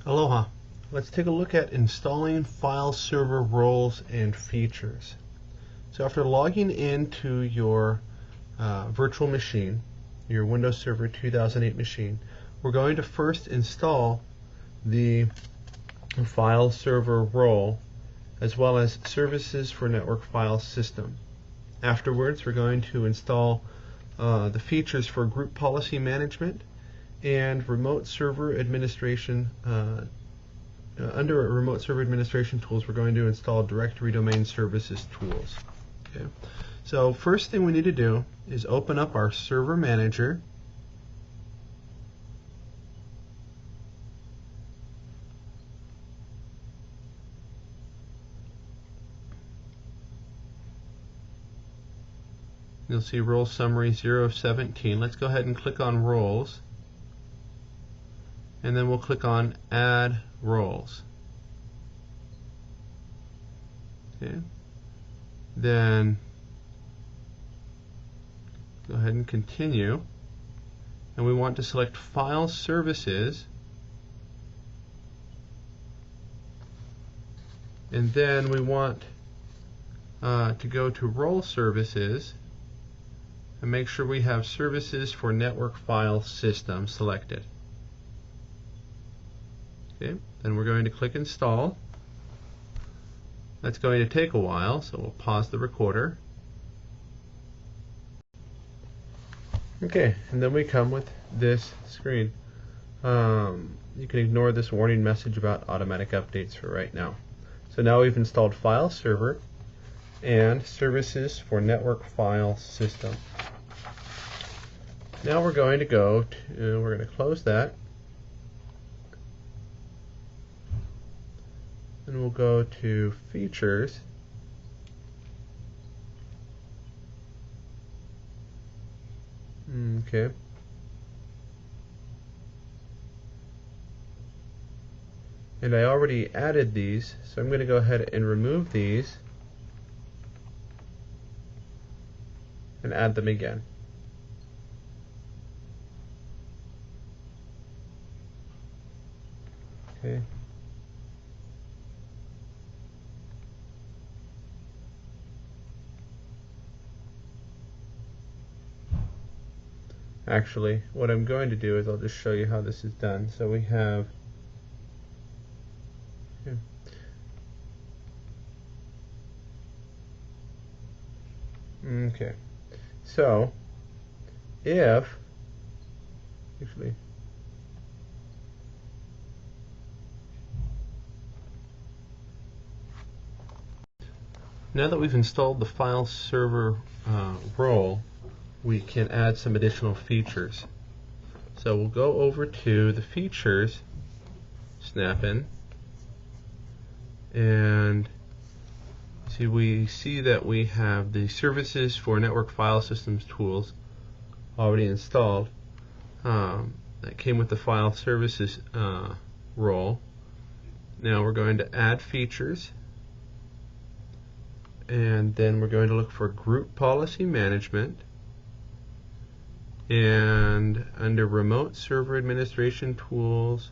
Aloha. Let's take a look at installing file server roles and features. So after logging into your virtual machine, your Windows Server 2008 machine, we're going to first install the file server role as well as services for network file system. Afterwards, we're going to install the features for group policy management and remote server administration. Under remote server administration tools, we're going to install directory domain services tools. Okay. So first thing we need to do is open up our server manager. You'll see role summary 0 of 17. Let's go ahead and click on roles, and then we'll click on add roles. Okay. Then go ahead and continue, and we want to select file services, and then we want to go to role services and make sure we have services for network file system selected. Okay, then we're going to click install. That's going to take a while, so we'll pause the recorder. Okay, and then we come with this screen. You can ignore this warning message about automatic updates for right now. So now we've installed file server and services for network file system. Now we're going to close that, and we'll go to features, okay, and I already added these, so I'm going to go ahead and remove these and add them again. Okay. Actually, what I'm going to do is I'll just show you how this is done. So we have okay. So if actually now that we've installed the file server role, we can add some additional features. So we'll go over to the features, snap-in, and we see that we have the services for network file systems tools already installed. That came with the file services role. Now we're going to add features, and then we're going to look for group policy management, and under remote server administration tools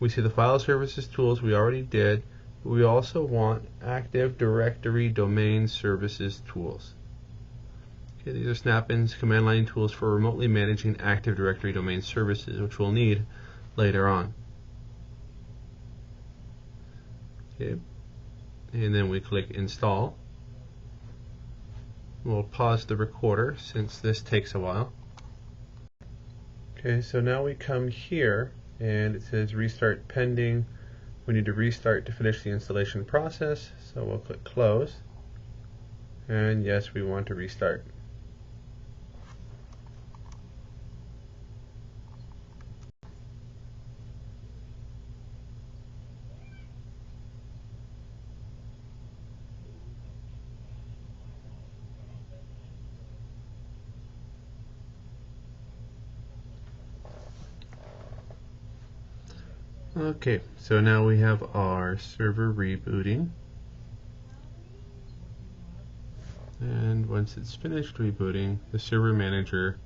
we see the file services tools we already did, but we also want active directory domain services tools. Okay, these are snap-ins, command line tools for remotely managing active directory domain services, which we'll need later on. Okay. And then we click install. We'll pause the recorder since this takes a while. Okay, so now we come here and it says restart pending. We need to restart to finish the installation process, so we'll click close. And yes, we want to restart. Okay, so now we have our server rebooting, and once it's finished rebooting, the server manager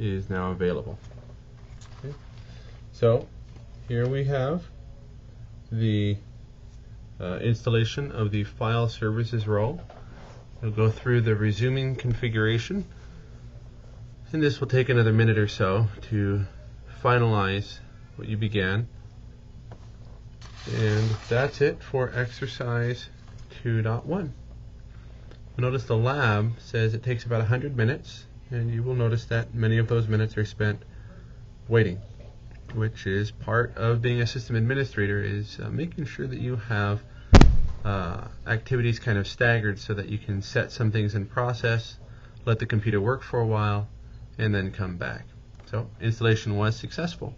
is now available. Okay. So here we have the installation of the file services role. We'll go through the resuming configuration, and this will take another minute or so to finalize what you began. And that's it for exercise 2.1. Notice the lab says it takes about 100 minutes, and you will notice that many of those minutes are spent waiting, which is part of being a system administrator, is making sure that you have activities kind of staggered so that you can set some things in process, let the computer work for a while, and then come back. So installation was successful.